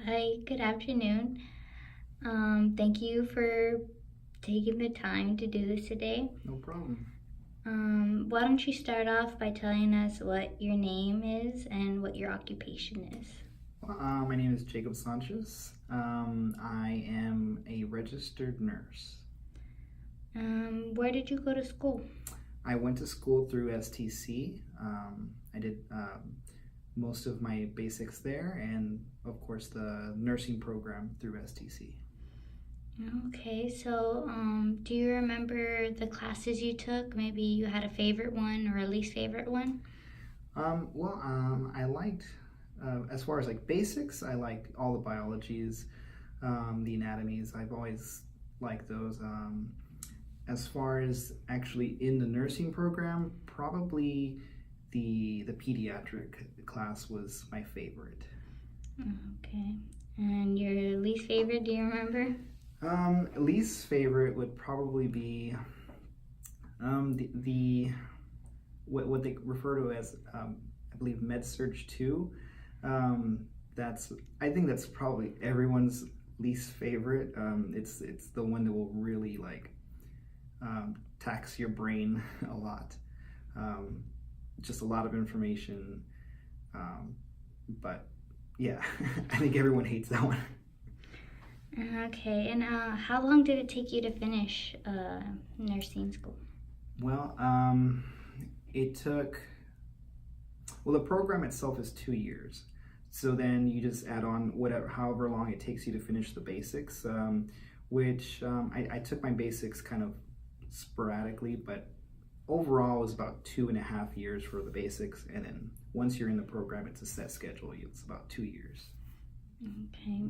Hi, good afternoon. Thank you for taking the time to do this today. No problem. Why don't you start off by telling us what your name is and what your occupation is? Well, my name is Jacob Sanchez. I am a registered nurse. Where did you go to school? I went to school through STC. I did most of my basics there, and of course the nursing program through STC. Okay, so do you remember the classes you took? Maybe you had a favorite one or a least favorite one? I liked, as far as like basics, I liked all the biologies, the anatomies. I've always liked those. As far as actually in the nursing program, probably the pediatric class was my favorite. Okay, and your least favorite, do you remember? Least favorite would probably be the what they refer to as I believe Med Surg 2. That's I think that's probably everyone's least favorite. It's the one that will really like tax your brain a lot. Um, just a lot of information. But yeah, I think everyone hates that one. Okay, and how long did it take you to finish nursing school? Well, it took, well, the program itself is 2 years. So then you just add on whatever, however long it takes you to finish the basics, I took my basics kind of sporadically, but overall it was about 2.5 years for the basics. And then once you're in the program, it's a set schedule. It's about 2 years. Okay.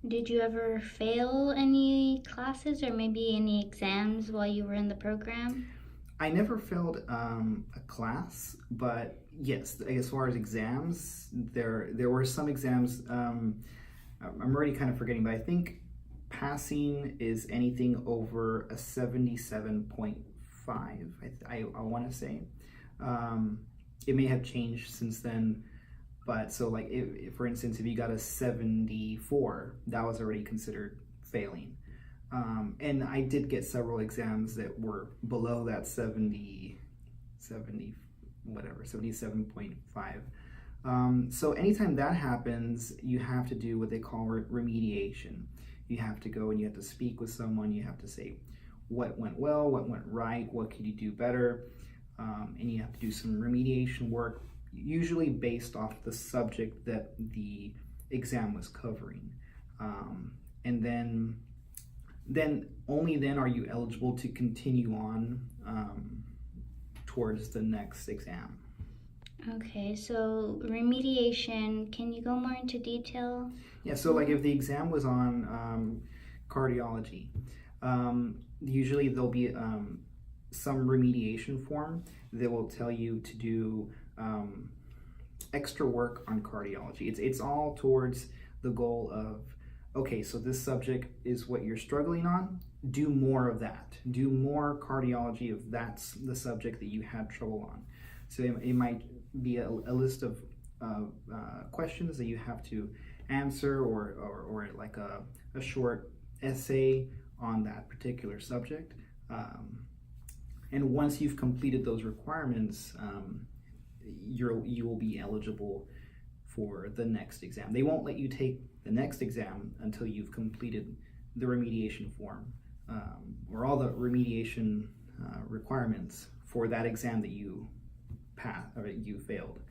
Did you ever fail any classes or maybe any exams while you were in the program? I never failed a class, but yes, as far as exams, there were some exams. I'm already kind of forgetting, but I think passing is anything over a 77.5. I want to say. It may have changed since then, but so like if for instance, if you got a 74, that was already considered failing. And I did get several exams that were below that 70 whatever, 77.5. So anytime that happens, you have to do what they call remediation. You have to go and you have to speak with someone. You have to say what went well, what went right, what could you do better, and you have to do some remediation work, usually based off the subject that the exam was covering. And then only then are you eligible to continue on towards the next exam. Okay, so remediation, can you go more into detail? Yeah, so like if the exam was on cardiology, usually there'll be some remediation form that will tell you to do extra work on cardiology. It's all towards the goal of, okay, so this subject is what you're struggling on. Do more of that. Do more cardiology if that's the subject that you had trouble on. So it might be a list of questions that you have to answer, or like a short essay on that particular subject. And once you've completed those requirements, you will be eligible for the next exam. They won't let you take the next exam until you've completed the remediation form, or all the remediation requirements for that exam that you passed or you failed.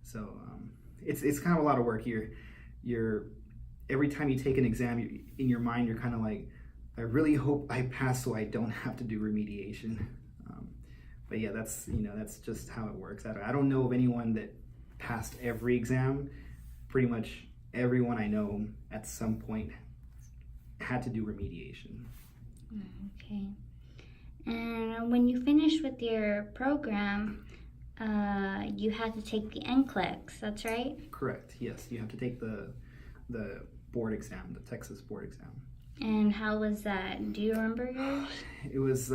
So it's kind of a lot of work. You're every time you take an exam, in your mind you're kind of like, I really hope I pass so I don't have to do remediation. But yeah, that's just how it works. I don't know of anyone that passed every exam. Pretty much everyone I know at some point had to do remediation. Okay. And when you finished with your program, you had to take the NCLEX, that's right? Correct, yes. You have to take the board exam, the Texas board exam. And how was that? Do you remember yours? It was,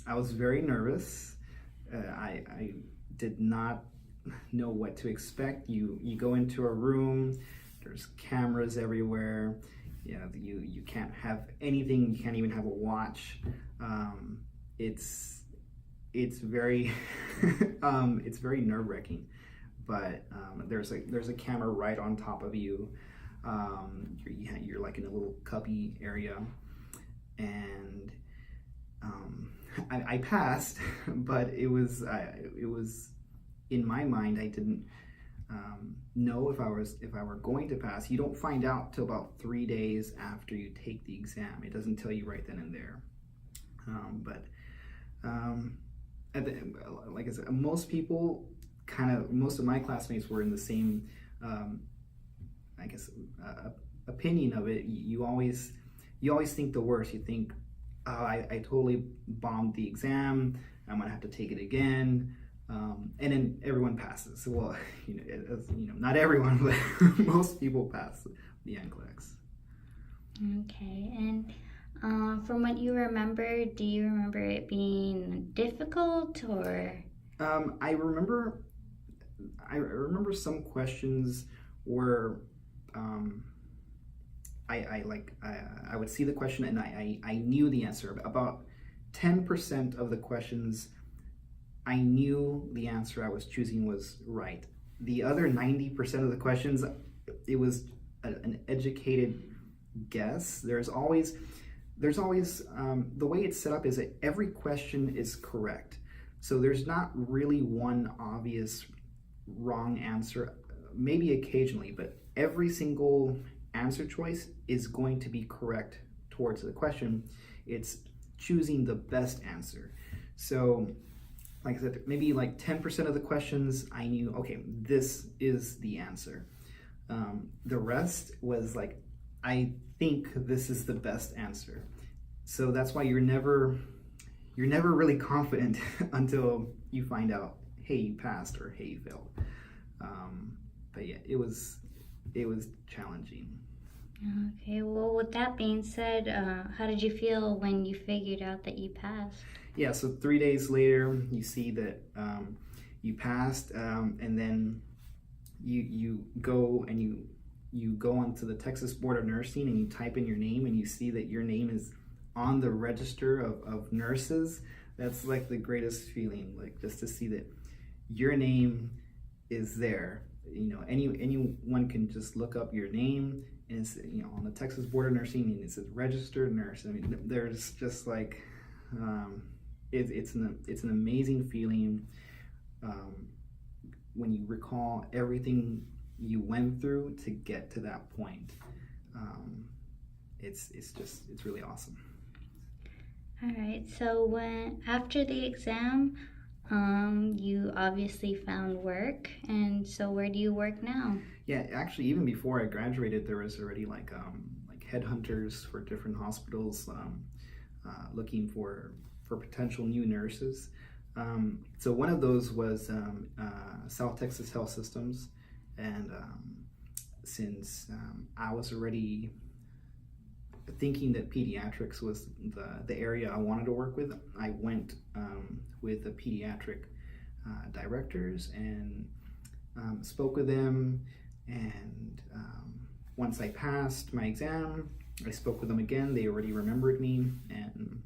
I was very nervous. I did not know what to expect. You go into a room, there's cameras everywhere. You can't have anything. You can't even have a watch. It's very it's very nerve-wracking. But there's a camera right on top of you. You're like in a little cubby area, and I passed, but it was in my mind, I didn't know if I were going to pass. You don't find out till about 3 days after you take the exam. It doesn't tell you right then and there. Like I said, most of my classmates were in the same, opinion of it. You always think the worst. You think, oh, I totally bombed the exam. I'm gonna have to take it again. And then everyone passes. Well, not everyone, but most people pass the NCLEX. Okay, and from what you remember, do you remember it being difficult or? I remember some questions where I would see the question and I knew the answer. About 10% of the questions I knew the answer I was choosing was right. The other 90% of the questions, it was an educated guess. There's always the way it's set up is that every question is correct. So there's not really one obvious wrong answer, maybe occasionally, but every single answer choice is going to be correct towards the question. It's choosing the best answer. So like I said, maybe like 10% of the questions I knew, okay, this is the answer. The rest was like, I think this is the best answer. So that's why you're never really confident until you find out, hey, you passed, or hey, you failed. But yeah, it was challenging. Okay, well, with that being said, how did you feel when you figured out that you passed? Yeah, so 3 days later, you see that you passed, and then you go and you go onto the Texas Board of Nursing and you type in your name and you see that your name is on the register of nurses. That's like the greatest feeling, like just to see that your name is there. Anyone can just look up your name and it's on the Texas Board of Nursing and it says registered nurse. I mean, there's just like it's an amazing feeling when you recall everything you went through to get to that point. It's really awesome. All right, so after the exam, you obviously found work, and so where do you work now? Yeah, actually, even before I graduated, there was already like headhunters for different hospitals looking for potential new nurses. So one of those was South Texas Health Systems, and since I was already thinking that pediatrics was the area I wanted to work with, I went with the pediatric directors and spoke with them, and once I passed my exam, I spoke with them again. They already remembered me, and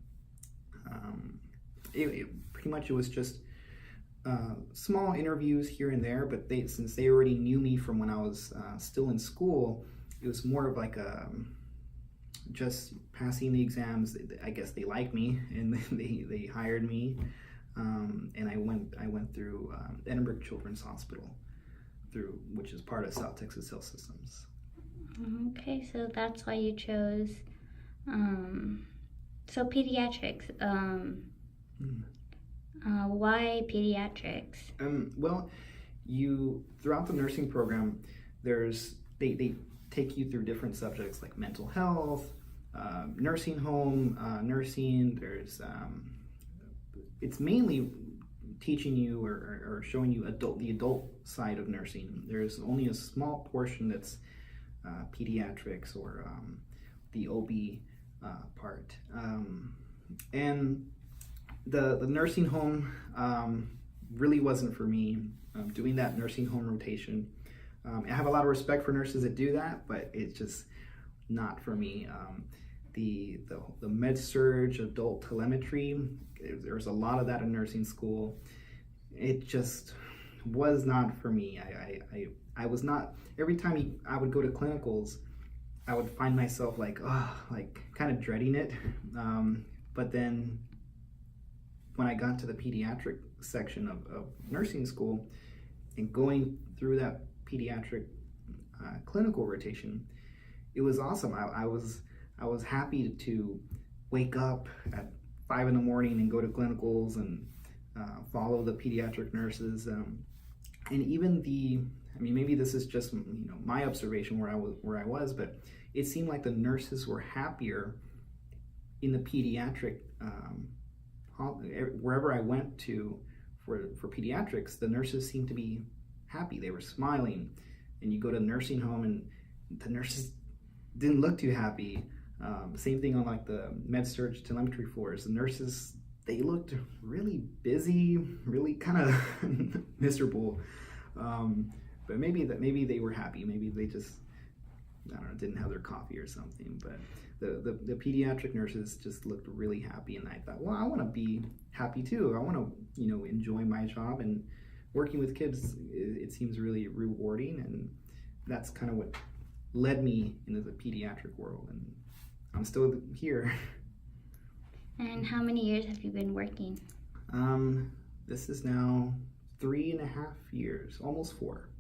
pretty much it was just small interviews here and there, but since they already knew me from when I was still in school, it was more of like just passing the exams. I guess they liked me and they hired me, and I went through Edinburgh Children's Hospital, which is part of South Texas Health Systems. Okay, so that's why you chose so pediatrics. Why pediatrics? Well, throughout the nursing program, they take you through different subjects like mental health, nursing home, nursing. It's mainly teaching you or showing you the adult side of nursing. There's only a small portion that's pediatrics or the OB part. And the nursing home really wasn't for me. Doing that nursing home rotation, I have a lot of respect for nurses that do that, but it's just not for me. The med surge adult telemetry, there's a lot of that in nursing school. It just was not for me. I was not, every time I would go to clinicals, I would find myself like, oh, like kind of dreading it. But then when I got to the pediatric section of nursing school and going through that pediatric clinical rotation, it was awesome. I was happy to wake up at 5 in the morning and go to clinicals and follow the pediatric nurses, and even maybe this is just my observation where I was, but it seemed like the nurses were happier in the pediatric wherever I went to for pediatrics. The nurses seemed to be happy. They were smiling, and you go to a nursing home and the nurses didn't look too happy. Same thing on like the med surg telemetry floors. The nurses, they looked really busy, really kind of miserable. But maybe they were happy. Maybe they just, I don't know, didn't have their coffee or something. But the pediatric nurses just looked really happy, and I thought, well, I want to be happy too. I want to enjoy my job, and working with kids, it seems really rewarding, and that's kind of what led me into the pediatric world, and I'm still here. And how many years have you been working? This is now 3.5 years, almost 4.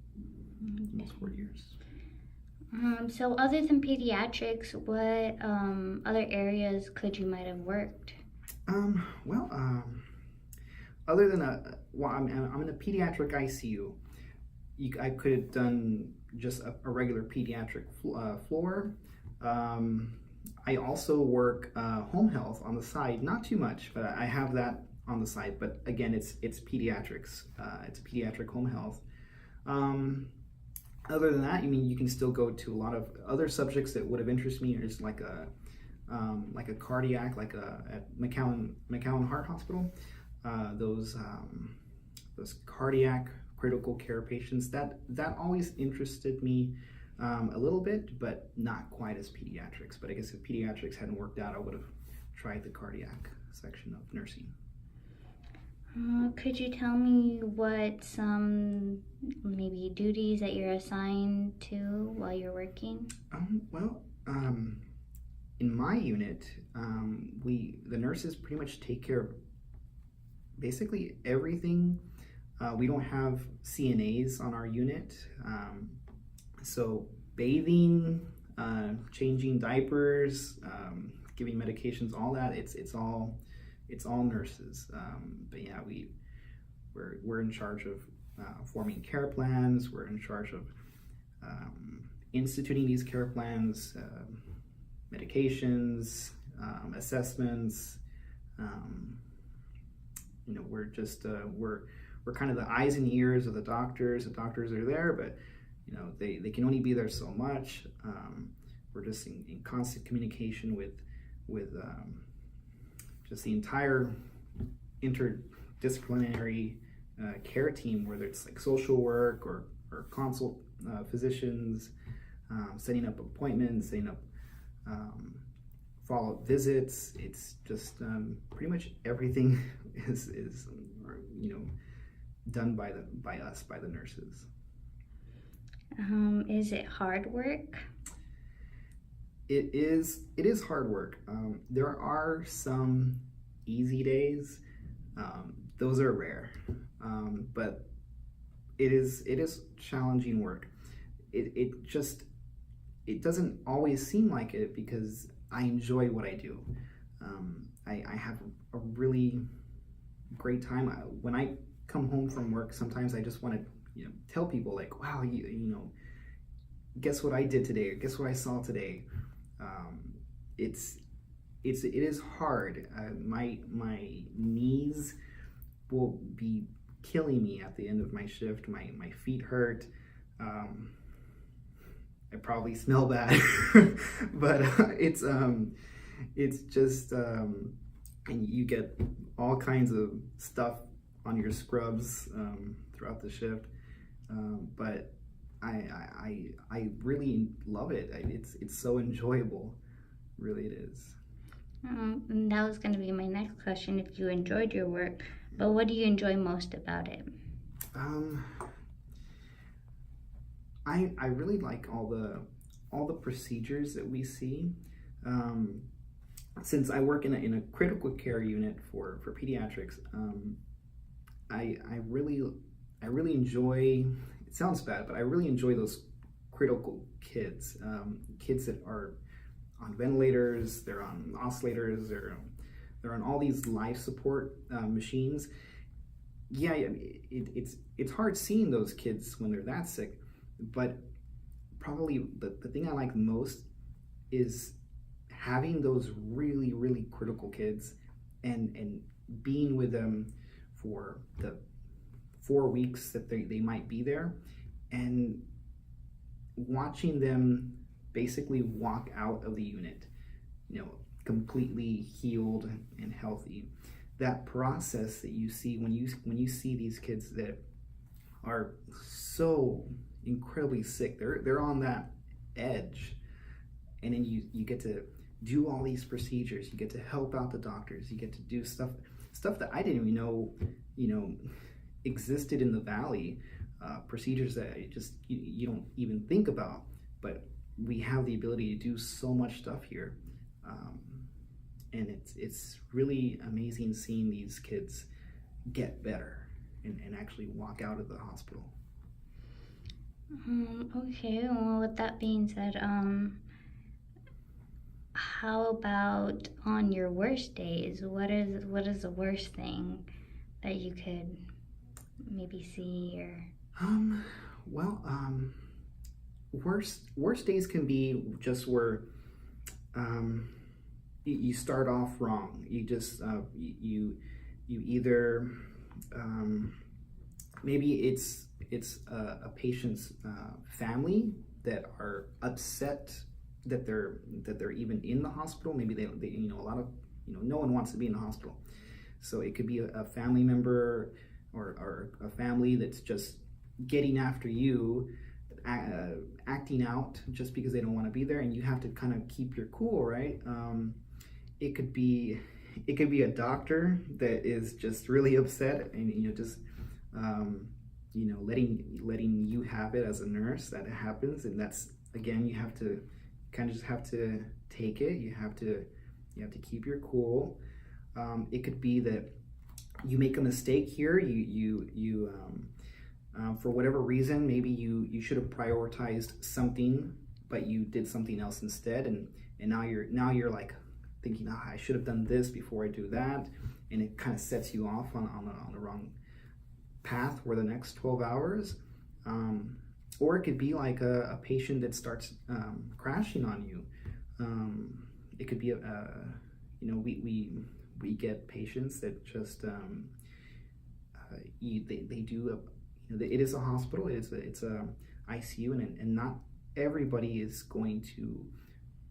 Okay. Almost 4 years. So other than pediatrics, what other areas could you might have worked? Other than I'm in a pediatric ICU. I could have done just a regular pediatric floor. I also work home health on the side, not too much, but I have that on the side. But again, it's pediatrics. It's pediatric home health. Other than that, you can still go to a lot of other subjects that would have interested me. There's like a cardiac, at McAllen Heart Hospital. Those cardiac critical care patients, that always interested me a little bit, but not quite as pediatrics. But I guess if pediatrics hadn't worked out, I would have tried the cardiac section of nursing. Could you tell me what some maybe duties that you're assigned to while you're working? In my unit, the nurses pretty much take care of basically everything. We don't have CNAs on our unit, so bathing, changing diapers, giving medications, all that, it's all nurses. But yeah, we're in charge of forming care plans. We're in charge of instituting these care plans, medications, assessments. We're just we're kind of the eyes and ears of the doctors. The doctors are there, but they can only be there so much. We're just in constant communication with just the entire interdisciplinary care team, whether it's like social work or consult physicians, setting up appointments, setting up follow-up visits. It's just pretty much everything is done by the nurses. Is it hard work? It is hard work. There are some easy days. Those are rare, but it is challenging work. It doesn't always seem like it because I enjoy what I do. I have a really great time. When I come home from work, sometimes I just want to tell people like, wow, guess what I did today, or guess what I saw today. It is hard. My knees will be killing me at the end of my shift. My feet hurt. I probably smell bad, but it's just and you get all kinds of stuff on your scrubs throughout the shift. But I really love it. It's so enjoyable. Really, it is. And that was going to be my next question if you enjoyed your work, but what do you enjoy most about it? Um, I really like all the procedures that we see. Um, since I work in a critical care unit for pediatrics, I really I really enjoy. It sounds bad, but I really enjoy those critical kids, kids that are on ventilators, they're on oscillators, they're on all these life support machines. Yeah, it's hard seeing those kids when they're that sick, but probably the thing I like most is having those really critical kids and being with them for the 4 weeks that they might be there, and watching them basically walk out of the unit, you know, completely healed and healthy. That process that you see when you see these kids that are so incredibly sick, they're on that edge, and then you get to do all these procedures, you get to help out the doctors, you get to do stuff that I didn't even know, you know, existed in the valley, procedures that you don't even think about, but we have the ability to do so much stuff here, um, and it's really amazing seeing these kids get better and actually walk out of the hospital. Okay, well, with that being said, how about on your worst days? What is the worst thing that you could maybe see or? Um, well, worst days can be just where um, you start off wrong. You just you either maybe it's a patient's family that are upset that they're even in the hospital. Maybe they you know, a lot of, you know, no one wants to be in the hospital, so it could be a family member or a family that's just getting after you, acting out just because they don't want to be there, and you have to kind of keep your cool, right? It could be a doctor that is just really upset, and you know, just you know, letting you have it as a nurse. That happens, and that's, again, you have to kind of just have to take it. You have to keep your cool. It could be that you make a mistake here. For whatever reason, maybe you should have prioritized something, but you did something else instead, and now you're like thinking, oh, I should have done this before I do that, and it kind of sets you off on the wrong path for the next 12 hours. Or it could be like a patient that starts crashing on you. It could be you know, we get patients that just they do you know, it is a hospital, it's a ICU, and not everybody is going to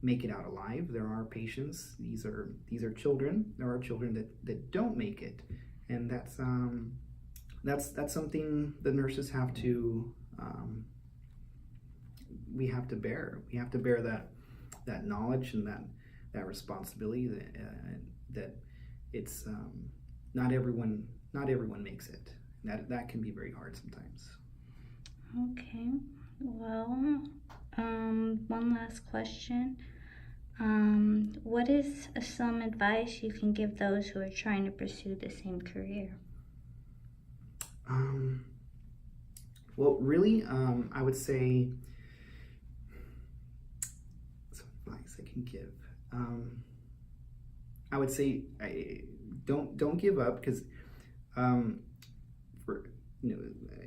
make it out alive. There are patients, these are children, there are children that don't make it, and that's something the nurses have to we have to bear that knowledge and that responsibility, that it's not everyone makes it. That can be very hard sometimes. Okay, well, one last question. What is some advice you can give those who are trying to pursue the same career? Well, really, I would say some advice I can give. I would say don't give up, because for, you know,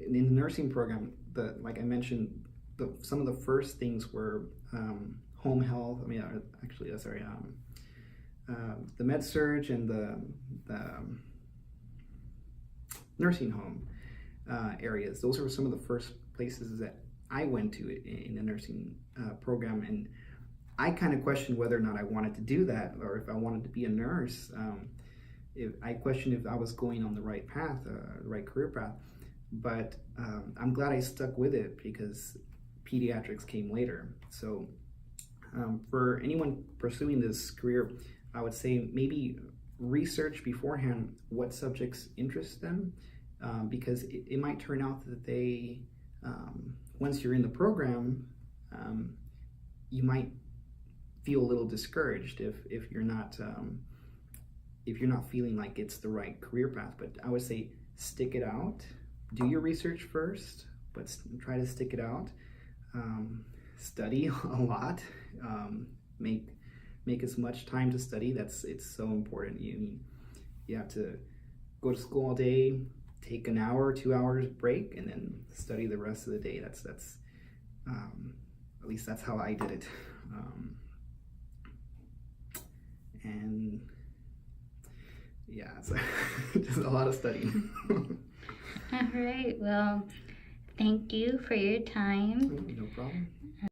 in the nursing program, like I mentioned, some of the first things were home health. I mean, actually, sorry, the med surg and the nursing home areas. Those were some of the first places that I went to in the nursing program, and I kind of questioned whether or not I wanted to do that, or if I wanted to be a nurse. I questioned if I was going on the right path, the right career path. But I'm glad I stuck with it, because pediatrics came later. So for anyone pursuing this career, I would say maybe research beforehand what subjects interest them, because it might turn out that they, once you're in the program, you might feel a little discouraged if you're not feeling like it's the right career path. But I would say stick it out. Do your research first, but try to stick it out. Study a lot. Make as much time to study. It's so important. You have to go to school all day, take an hour, 2 hours break, and then study the rest of the day. That's at least that's how I did it. And yeah, it's just a lot of studying. All right. Well, thank you for your time. No problem.